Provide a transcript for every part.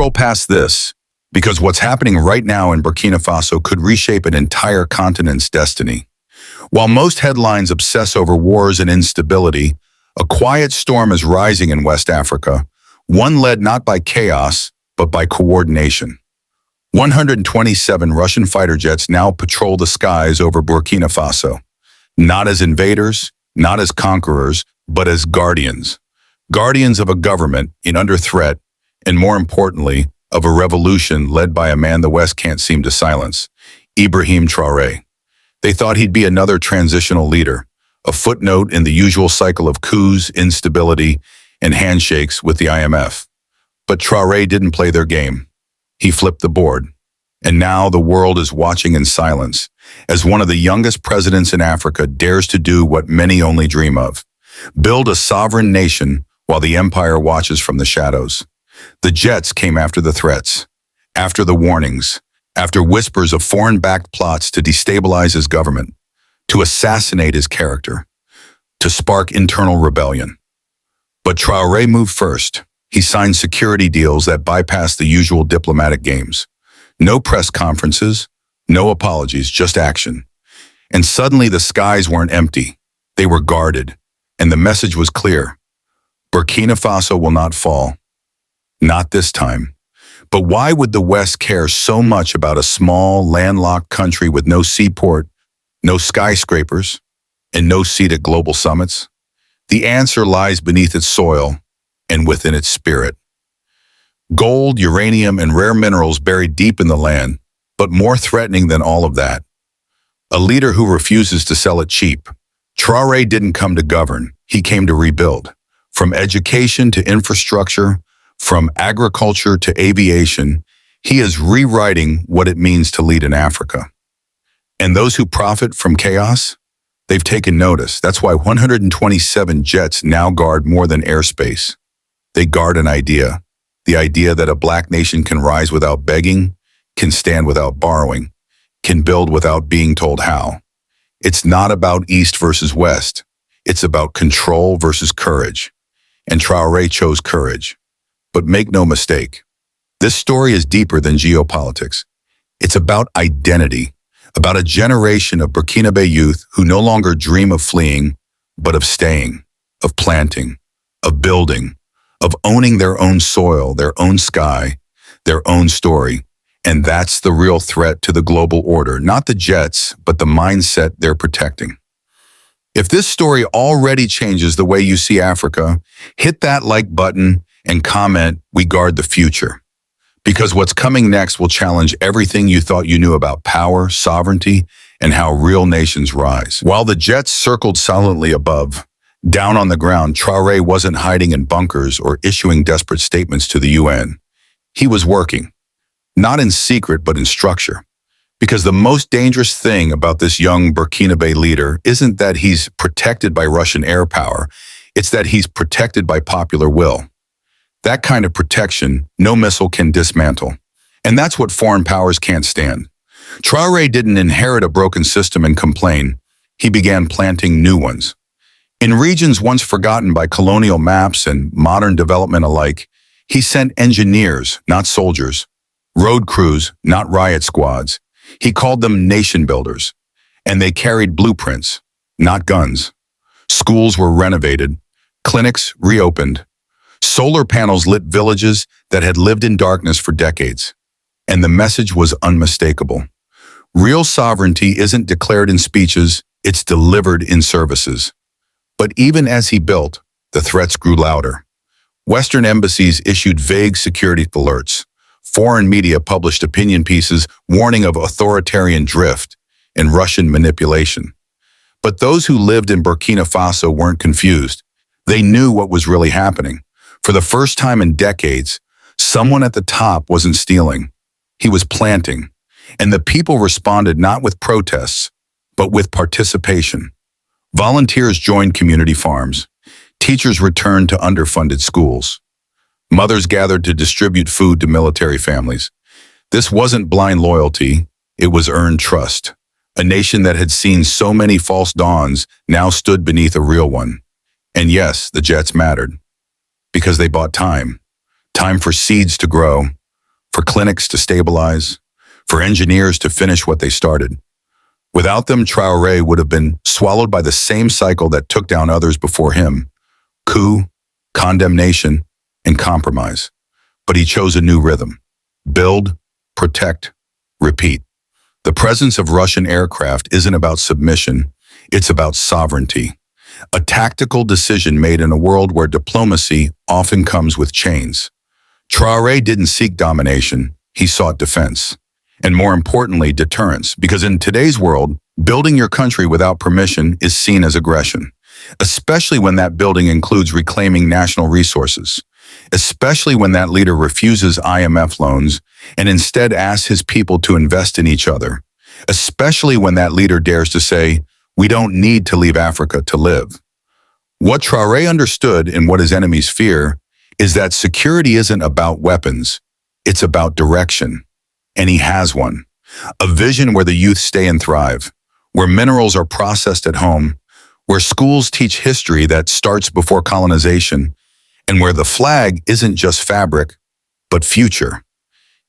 scroll past this, because what's happening right now in Burkina Faso could reshape an entire continent's destiny. While most headlines obsess over wars and instability, a quiet storm is rising in West Africa, one led not by chaos, but by coordination. 127 Russian fighter jets now patrol the skies over Burkina Faso, not as invaders, not as conquerors, but as guardians. Guardians of a government under threat, and more importantly, of a revolution led by a man the West can't seem to silence, Ibrahim Traoré. They thought he'd be another transitional leader, a footnote in the usual cycle of coups, instability, and handshakes with the IMF. But Traoré didn't play their game. He flipped the board. And now the world is watching in silence, as one of the youngest presidents in Africa dares to do what many only dream of: build a sovereign nation while the empire watches from the shadows. The jets came after the threats, after the warnings, after whispers of foreign-backed plots to destabilize his government, to assassinate his character, to spark internal rebellion. But Traoré moved first. He signed security deals that bypassed the usual diplomatic games. No press conferences, no apologies, just action. And suddenly the skies weren't empty. They were guarded, and the message was clear. Burkina Faso will not fall. Not this time. But why would the West care so much about a small, landlocked country with no seaport, no skyscrapers, and no seat at global summits? The answer lies beneath its soil and within its spirit. Gold, uranium, and rare minerals buried deep in the land, but more threatening than all of that, a leader who refuses to sell it cheap. Traoré didn't come to govern, he came to rebuild. From education to infrastructure, from agriculture to aviation, he is rewriting what it means to lead in Africa. And those who profit from chaos? They've taken notice. That's why 127 jets now guard more than airspace. They guard an idea, the idea that a black nation can rise without begging, can stand without borrowing, can build without being told how. It's not about East versus West. It's about control versus courage. And Traoré chose courage. But make no mistake, this story is deeper than geopolitics. It's about identity, about a generation of Burkinabe youth who no longer dream of fleeing, but of staying, of planting, of building, of owning their own soil, their own sky, their own story. And that's the real threat to the global order, not the jets, but the mindset they're protecting. If this story already changes the way you see Africa, hit that like button and comment, "We guard the future." Because what's coming next will challenge everything you thought you knew about power, sovereignty, and how real nations rise. While the jets circled silently above, down on the ground, Traoré wasn't hiding in bunkers or issuing desperate statements to the UN. He was working, not in secret, but in structure. Because the most dangerous thing about this young Burkinabe leader isn't that he's protected by Russian air power, it's that he's protected by popular will. That kind of protection, no missile can dismantle. And that's what foreign powers can't stand. Traoré didn't inherit a broken system and complain. He began planting new ones. In regions once forgotten by colonial maps and modern development alike, he sent engineers, not soldiers, road crews, not riot squads. He called them nation builders, and they carried blueprints, not guns. Schools were renovated, clinics reopened, solar panels lit villages that had lived in darkness for decades. And the message was unmistakable. Real sovereignty isn't declared in speeches, it's delivered in services. But even as he built, the threats grew louder. Western embassies issued vague security alerts. Foreign media published opinion pieces warning of authoritarian drift and Russian manipulation. But those who lived in Burkina Faso weren't confused. They knew what was really happening. For the first time in decades, someone at the top wasn't stealing. He was planting. And the people responded not with protests, but with participation. Volunteers joined community farms. Teachers returned to underfunded schools. Mothers gathered to distribute food to military families. This wasn't blind loyalty, it was earned trust. A nation that had seen so many false dawns now stood beneath a real one. And yes, the jets mattered. Because they bought time. Time for seeds to grow, for clinics to stabilize, for engineers to finish what they started. Without them, Traore would have been swallowed by the same cycle that took down others before him: coup, condemnation, and compromise. But he chose a new rhythm: build, protect, repeat. The presence of Russian aircraft isn't about submission, it's about sovereignty. A tactical decision made in a world where diplomacy often comes with chains. Traore didn't seek domination, he sought defense. And more importantly, deterrence, because in today's world, building your country without permission is seen as aggression, especially when that building includes reclaiming national resources, especially when that leader refuses IMF loans and instead asks his people to invest in each other, especially when that leader dares to say, "We don't need to leave Africa to live." What Traore understood and what his enemies fear is that security isn't about weapons, it's about direction. And he has one. A vision where the youth stay and thrive, where minerals are processed at home, where schools teach history that starts before colonization, and where the flag isn't just fabric, but future.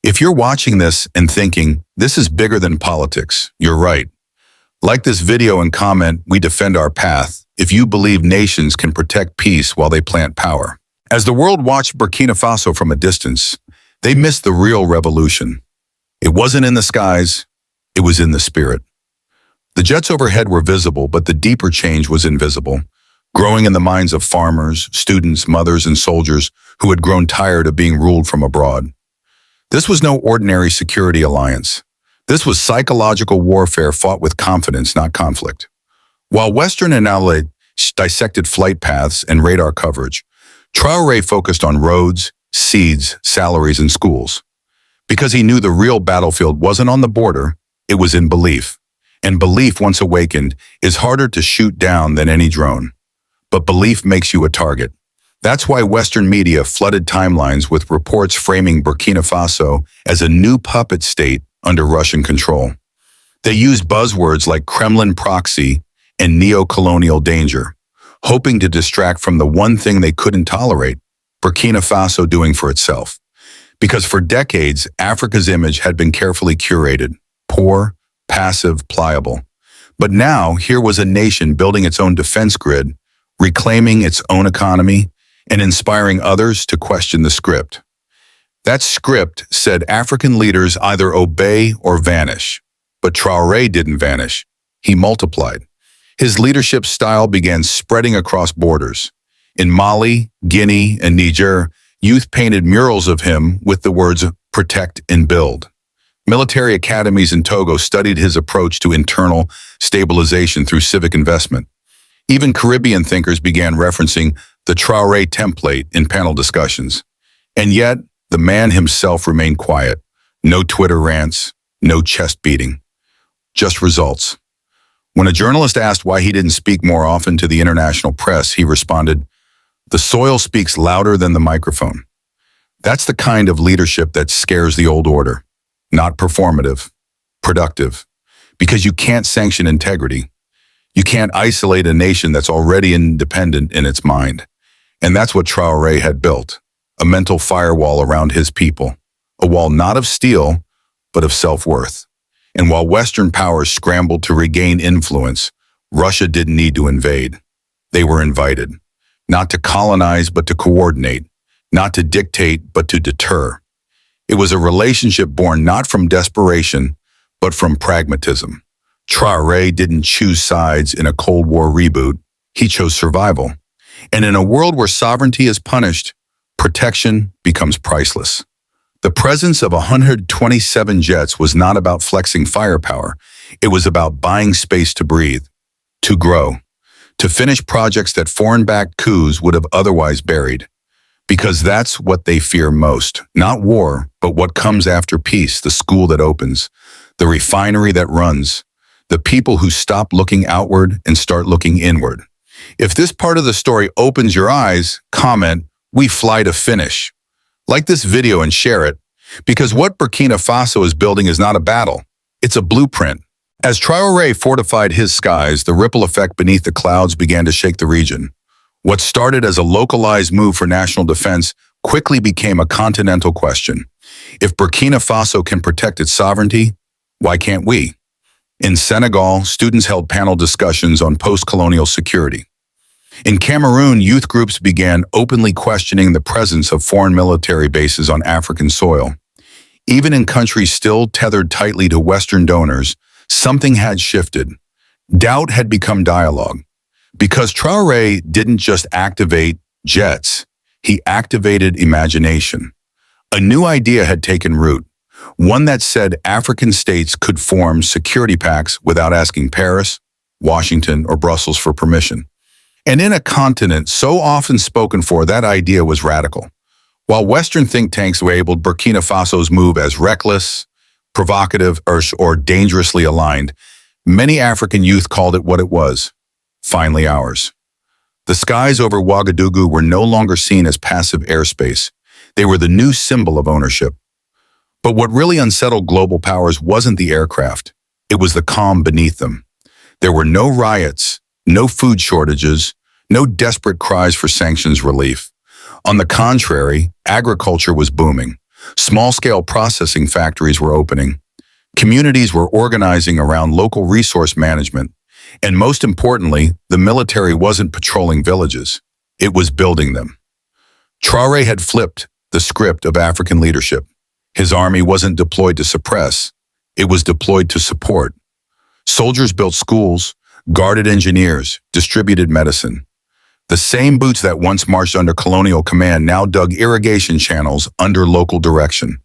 If you're watching this and thinking, this is bigger than politics, you're right. Like this video and comment, we defend our path, if you believe nations can protect peace while they plant power. As the world watched Burkina Faso from a distance, they missed the real revolution. It wasn't in the skies, it was in the spirit. The jets overhead were visible, but the deeper change was invisible, growing in the minds of farmers, students, mothers, and soldiers who had grown tired of being ruled from abroad. This was no ordinary security alliance. This was psychological warfare fought with confidence, not conflict. While Western analysts dissected flight paths and radar coverage, Traore focused on roads, seeds, salaries, and schools. Because he knew the real battlefield wasn't on the border, it was in belief. And belief, once awakened, is harder to shoot down than any drone. But belief makes you a target. That's why Western media flooded timelines with reports framing Burkina Faso as a new puppet state under Russian control. They used buzzwords like Kremlin proxy and neocolonial danger, hoping to distract from the one thing they couldn't tolerate: Burkina Faso doing for itself. Because for decades, Africa's image had been carefully curated: poor, passive, pliable. But now, here was a nation building its own defense grid, reclaiming its own economy, and inspiring others to question the script. That script said African leaders either obey or vanish. But Traore didn't vanish. He multiplied. His leadership style began spreading across borders. In Mali, Guinea, and Niger, youth painted murals of him with the words "protect and build." Military academies in Togo studied his approach to internal stabilization through civic investment. Even Caribbean thinkers began referencing the Traore template in panel discussions. And yet, the man himself remained quiet. No Twitter rants, no chest beating, just results. When a journalist asked why he didn't speak more often to the international press, he responded, "The soil speaks louder than the microphone." That's the kind of leadership that scares the old order. Not performative, productive. Because you can't sanction integrity. You can't isolate a nation that's already independent in its mind. And that's what Traore had built: a mental firewall around his people. A wall not of steel, but of self-worth. And while Western powers scrambled to regain influence, Russia didn't need to invade. They were invited. Not to colonize, but to coordinate. Not to dictate, but to deter. It was a relationship born not from desperation, but from pragmatism. Traore didn't choose sides in a Cold War reboot. He chose survival. And in a world where sovereignty is punished, protection becomes priceless. The presence of 127 jets was not about flexing firepower. It was about buying space to breathe, to grow, to finish projects that foreign-backed coups would have otherwise buried. Because that's what they fear most. Not war, but what comes after peace: the school that opens, the refinery that runs, the people who stop looking outward and start looking inward. If this part of the story opens your eyes, comment, "We fly to finish." Like this video and share it, because what Burkina Faso is building is not a battle, it's a blueprint. As Traore fortified his skies, the ripple effect beneath the clouds began to shake the region. What started as a localized move for national defense quickly became a continental question. If Burkina Faso can protect its sovereignty, why can't we? In Senegal, students held panel discussions on post-colonial security. In Cameroon, youth groups began openly questioning the presence of foreign military bases on African soil. Even in countries still tethered tightly to Western donors, something had shifted. Doubt had become dialogue. Because Traore didn't just activate jets, he activated imagination. A new idea had taken root, one that said African states could form security pacts without asking Paris, Washington, or Brussels for permission. And in a continent so often spoken for, that idea was radical. While Western think tanks labeled Burkina Faso's move as reckless, provocative, or dangerously aligned, many African youth called it what it was: finally ours. The skies over Ouagadougou were no longer seen as passive airspace. They were the new symbol of ownership. But what really unsettled global powers wasn't the aircraft. It was the calm beneath them. There were no riots, no food shortages, no desperate cries for sanctions relief. On the contrary, agriculture was booming. Small-scale processing factories were opening. Communities were organizing around local resource management. And most importantly, the military wasn't patrolling villages. It was building them. Traore had flipped the script of African leadership. His army wasn't deployed to suppress. It was deployed to support. Soldiers built schools, guarded engineers, distributed medicine. The same boots that once marched under colonial command now dug irrigation channels under local direction.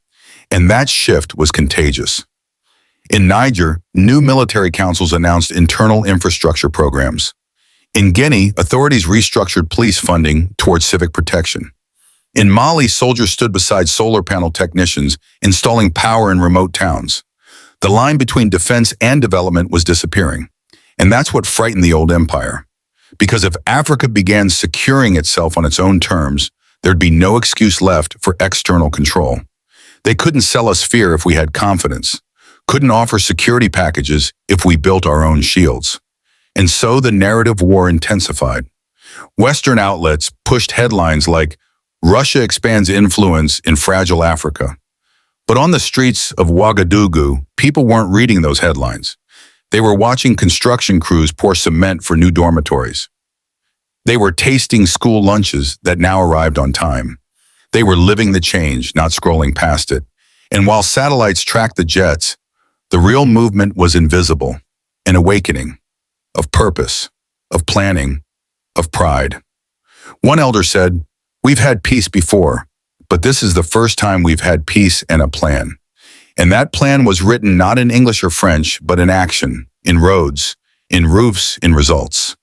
And that shift was contagious. In Niger, new military councils announced internal infrastructure programs. In Guinea, authorities restructured police funding towards civic protection. In Mali, soldiers stood beside solar panel technicians, installing power in remote towns. The line between defense and development was disappearing. And that's what frightened the old empire. Because if Africa began securing itself on its own terms, there'd be no excuse left for external control. They couldn't sell us fear if we had confidence, couldn't offer security packages if we built our own shields. And so the narrative war intensified. Western outlets pushed headlines like, "Russia expands influence in fragile Africa." But on the streets of Ouagadougou, people weren't reading those headlines. They were watching construction crews pour cement for new dormitories. They were tasting school lunches that now arrived on time. They were living the change, not scrolling past it. And while satellites tracked the jets, the real movement was invisible, an awakening, of purpose, of planning, of pride. One elder said, "We've had peace before, but this is the first time we've had peace and a plan." And that plan was written not in English or French, but in action, in roads, in roofs, in results.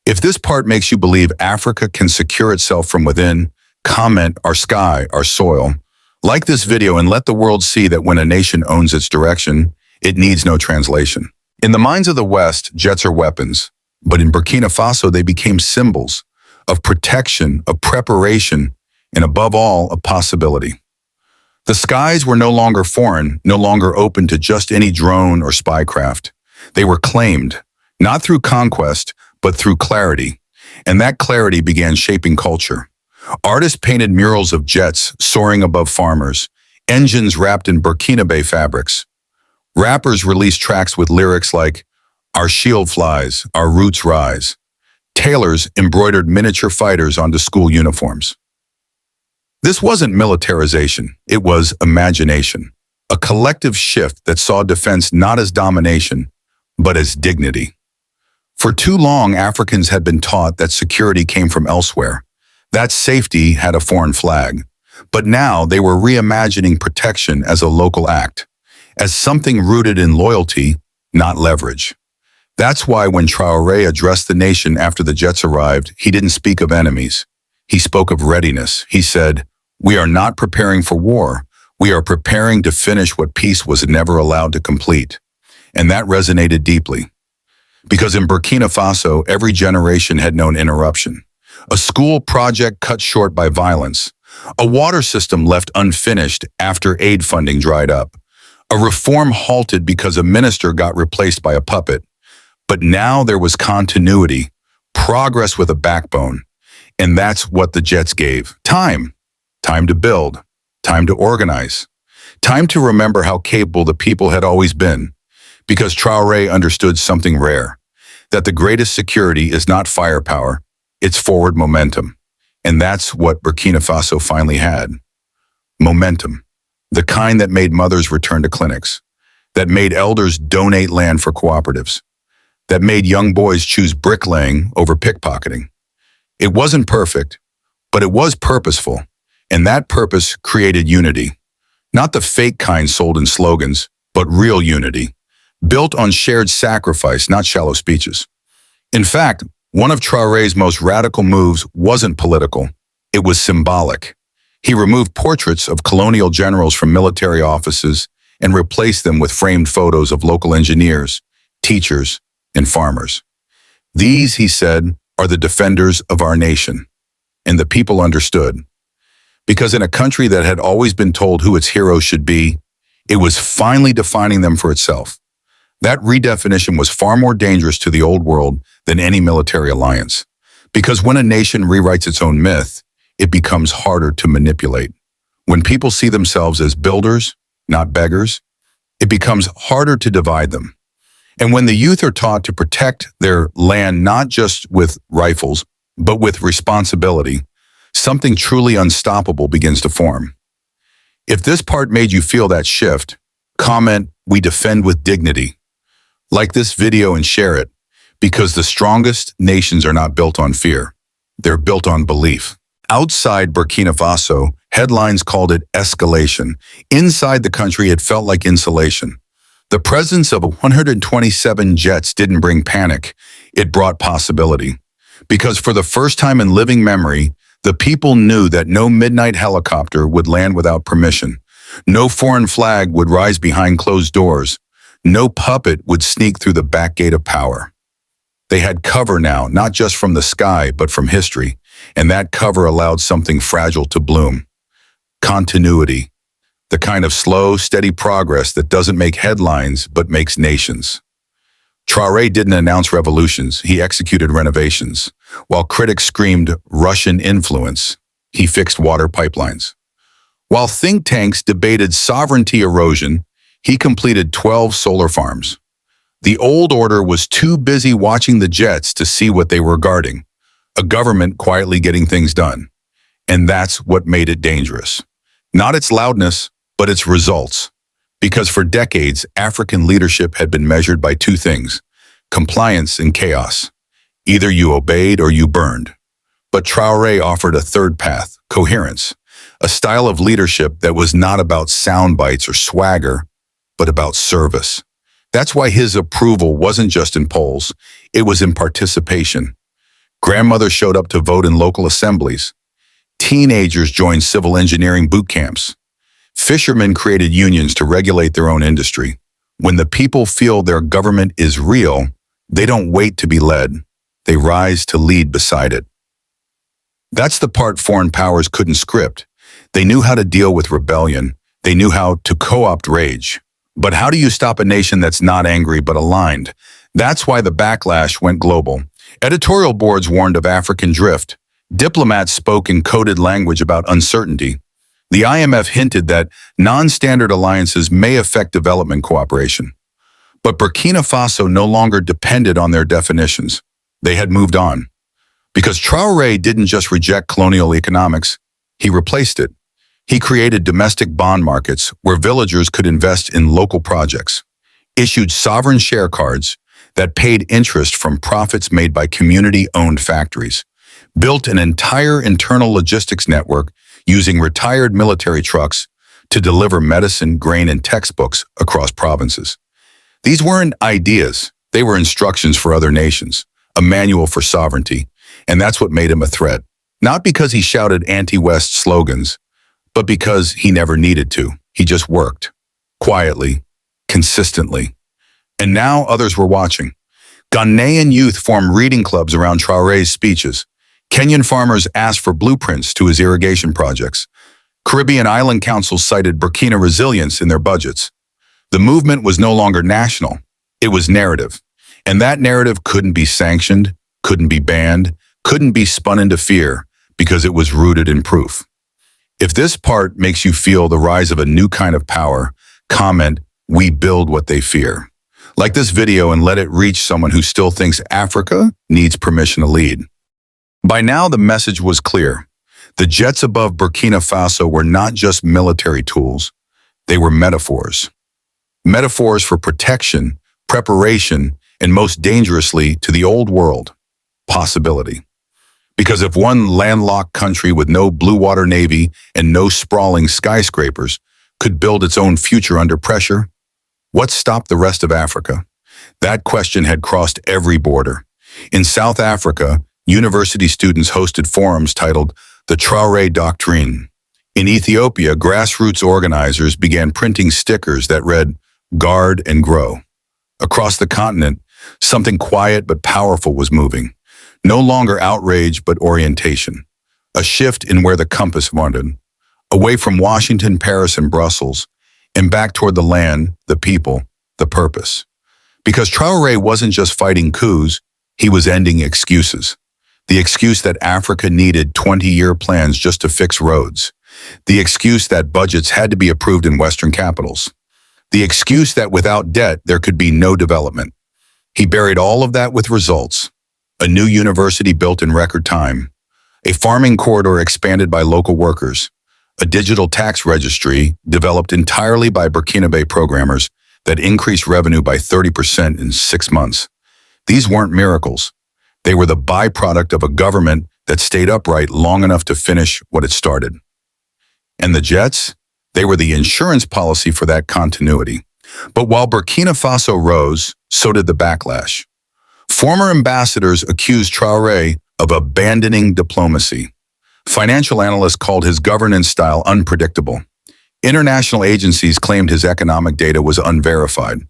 If this part makes you believe Africa can secure itself from within, comment our sky, our soil. Like this video and let the world see that when a nation owns its direction, it needs no translation. In the minds of the West, jets are weapons, but in Burkina Faso they became symbols of protection, of preparation, and above all, of possibility. The skies were no longer foreign, no longer open to just any drone or spy craft. They were claimed, not through conquest, but through clarity. And that clarity began shaping culture. Artists painted murals of jets soaring above farmers, engines wrapped in Burkinabe fabrics. Rappers released tracks with lyrics like, "Our shield flies, our roots rise." Tailors embroidered miniature fighters onto school uniforms. This wasn't militarization, it was imagination, a collective shift that saw defense not as domination, but as dignity. For too long, Africans had been taught that security came from elsewhere, that safety had a foreign flag. But now they were reimagining protection as a local act, as something rooted in loyalty, not leverage. That's why when Traore addressed the nation after the jets arrived, he didn't speak of enemies. He spoke of readiness. He said, "We are not preparing for war. We are preparing to finish what peace was never allowed to complete." And that resonated deeply. Because in Burkina Faso, every generation had known interruption. A school project cut short by violence. A water system left unfinished after aid funding dried up. A reform halted because a minister got replaced by a puppet. But now there was continuity, progress with a backbone. And that's what the jets gave. Time to build, time to organize. Time to remember how capable the people had always been, because Traore understood something rare, that the greatest security is not firepower, it's forward momentum. And that's what Burkina Faso finally had. Momentum. The kind that made mothers return to clinics, that made elders donate land for cooperatives, that made young boys choose bricklaying over pickpocketing. It wasn't perfect, but it was purposeful, and that purpose created unity. Not the fake kind sold in slogans, but real unity, built on shared sacrifice, not shallow speeches. In fact, one of Traore's most radical moves wasn't political, it was symbolic. He removed portraits of colonial generals from military offices and replaced them with framed photos of local engineers, teachers, and farmers. These, he said, are the defenders of our nation. And the people understood. Because in a country that had always been told who its heroes should be, it was finally defining them for itself. That redefinition was far more dangerous to the old world than any military alliance. Because when a nation rewrites its own myth, it becomes harder to manipulate. When people see themselves as builders, not beggars, it becomes harder to divide them. And when the youth are taught to protect their land not just with rifles, but with responsibility, something truly unstoppable begins to form. If this part made you feel that shift, comment, "We defend with dignity." Like this video and share it, because the strongest nations are not built on fear. They're built on belief. Outside Burkina Faso, headlines called it escalation. Inside the country, it felt like insulation. The presence of 127 jets didn't bring panic. It brought possibility. Because for the first time in living memory, the people knew that no midnight helicopter would land without permission. No foreign flag would rise behind closed doors. No puppet would sneak through the back gate of power. They had cover now, not just from the sky, but from history. And that cover allowed something fragile to bloom. Continuity. The kind of slow, steady progress that doesn't make headlines, but makes nations. Traore didn't announce revolutions, he executed renovations. While critics screamed Russian influence, he fixed water pipelines. While think tanks debated sovereignty erosion, he completed 12 solar farms. The old order was too busy watching the jets to see what they were guarding. A government quietly getting things done. And that's what made it dangerous. Not its loudness, but its results. Because for decades, African leadership had been measured by two things: compliance and chaos. Either you obeyed or you burned. But Traore offered a third path, coherence, a style of leadership that was not about sound bites or swagger, but about service. That's why his approval wasn't just in polls, it was in participation. Grandmothers showed up to vote in local assemblies. Teenagers joined civil engineering boot camps. Fishermen created unions to regulate their own industry. When the people feel their government is real, they don't wait to be led. They rise to lead beside it. That's the part foreign powers couldn't script. They knew how to deal with rebellion. They knew how to co-opt rage. But how do you stop a nation that's not angry but aligned? That's why the backlash went global. Editorial boards warned of African drift. Diplomats spoke in coded language about uncertainty. The IMF hinted that non-standard alliances may affect development cooperation. But Burkina Faso no longer depended on their definitions. They had moved on. Because Traoré didn't just reject colonial economics, he replaced it. He created domestic bond markets where villagers could invest in local projects, issued sovereign share cards that paid interest from profits made by community-owned factories, built an entire internal logistics network using retired military trucks to deliver medicine, grain, and textbooks across provinces. These weren't ideas, they were instructions for other nations, a manual for sovereignty, and that's what made him a threat. Not because he shouted anti-West slogans, but because he never needed to. He just worked, quietly, consistently. And now others were watching. Ghanaian youth formed reading clubs around Traoré's speeches. Kenyan farmers asked for blueprints to his irrigation projects. Caribbean island councils cited Burkina resilience in their budgets. The movement was no longer national. It was narrative. And that narrative couldn't be sanctioned, couldn't be banned, couldn't be spun into fear, because it was rooted in proof. If this part makes you feel the rise of a new kind of power, comment, "We build what they fear." Like this video and let it reach someone who still thinks Africa needs permission to lead. By now, the message was clear. The jets above Burkina Faso were not just military tools. They were metaphors. Metaphors for protection, preparation, and most dangerously, to the old world, possibility. Because if one landlocked country with no blue water navy and no sprawling skyscrapers could build its own future under pressure, what stopped the rest of Africa? That question had crossed every border. In South Africa, university students hosted forums titled the Traore Doctrine. In Ethiopia, grassroots organizers began printing stickers that read, "Guard and Grow." Across the continent, something quiet but powerful was moving. No longer outrage, but orientation. A shift in where the compass wandered. Away from Washington, Paris, and Brussels, and back toward the land, the people, the purpose. Because Traoré wasn't just fighting coups, he was ending excuses. The excuse that Africa needed 20-year plans just to fix roads. The excuse that budgets had to be approved in Western capitals. The excuse that without debt, there could be no development. He buried all of that with results. A new university built in record time. A farming corridor expanded by local workers. A digital tax registry developed entirely by Burkina Faso programmers that increased revenue by 30% in 6 months. These weren't miracles. They were the byproduct of a government that stayed upright long enough to finish what it started. And the jets? They were the insurance policy for that continuity. But while Burkina Faso rose, so did the backlash. Former ambassadors accused Traoré of abandoning diplomacy. Financial analysts called his governance style unpredictable. International agencies claimed his economic data was unverified.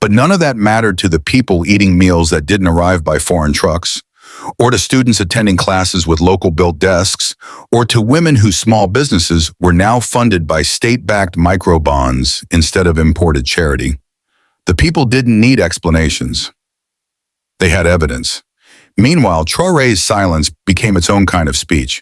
But none of that mattered to the people eating meals that didn't arrive by foreign trucks, or to students attending classes with local-built desks, or to women whose small businesses were now funded by state-backed microbonds instead of imported charity. The people didn't need explanations. They had evidence. Meanwhile, Traoré's silence became its own kind of speech.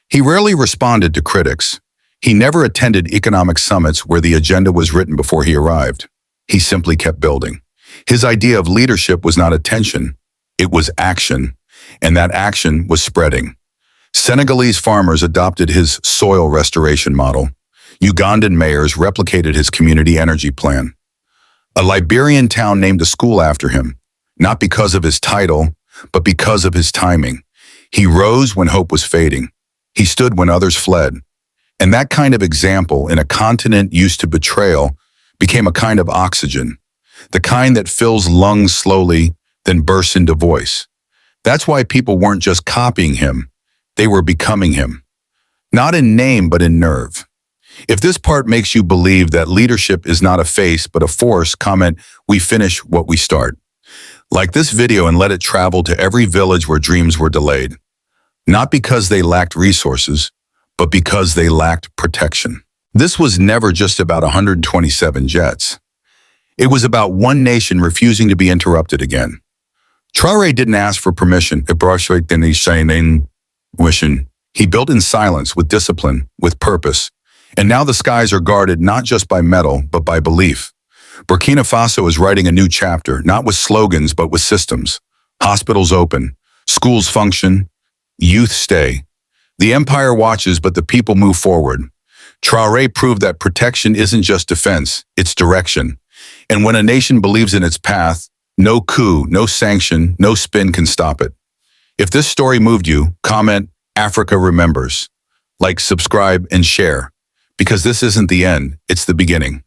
He rarely responded to critics. He never attended economic summits where the agenda was written before he arrived. He simply kept building. His idea of leadership was not attention, it was action, and that action was spreading. Senegalese farmers adopted his soil restoration model. Ugandan mayors replicated his community energy plan. A Liberian town named a school after him, not because of his title, but because of his timing. He rose when hope was fading. He stood when others fled. And that kind of example in a continent used to betrayal became a kind of oxygen, the kind that fills lungs slowly, then bursts into voice. That's why people weren't just copying him, they were becoming him. Not in name, but in nerve. If this part makes you believe that leadership is not a face, but a force, comment, "We finish what we start." Like this video and let it travel to every village where dreams were delayed. Not because they lacked resources, but because they lacked protection. This was never just about 127 jets. It was about one nation refusing to be interrupted again. Traoré didn't ask for permission. He built in silence, with discipline, with purpose. And now the skies are guarded not just by metal, but by belief. Burkina Faso is writing a new chapter, not with slogans, but with systems. Hospitals open, schools function, youth stay. The empire watches, but the people move forward. Traoré proved that protection isn't just defense, it's direction. And when a nation believes in its path, no coup, no sanction, no spin can stop it. If this story moved you, comment, "Africa remembers." Like, subscribe, and share. Because this isn't the end, it's the beginning.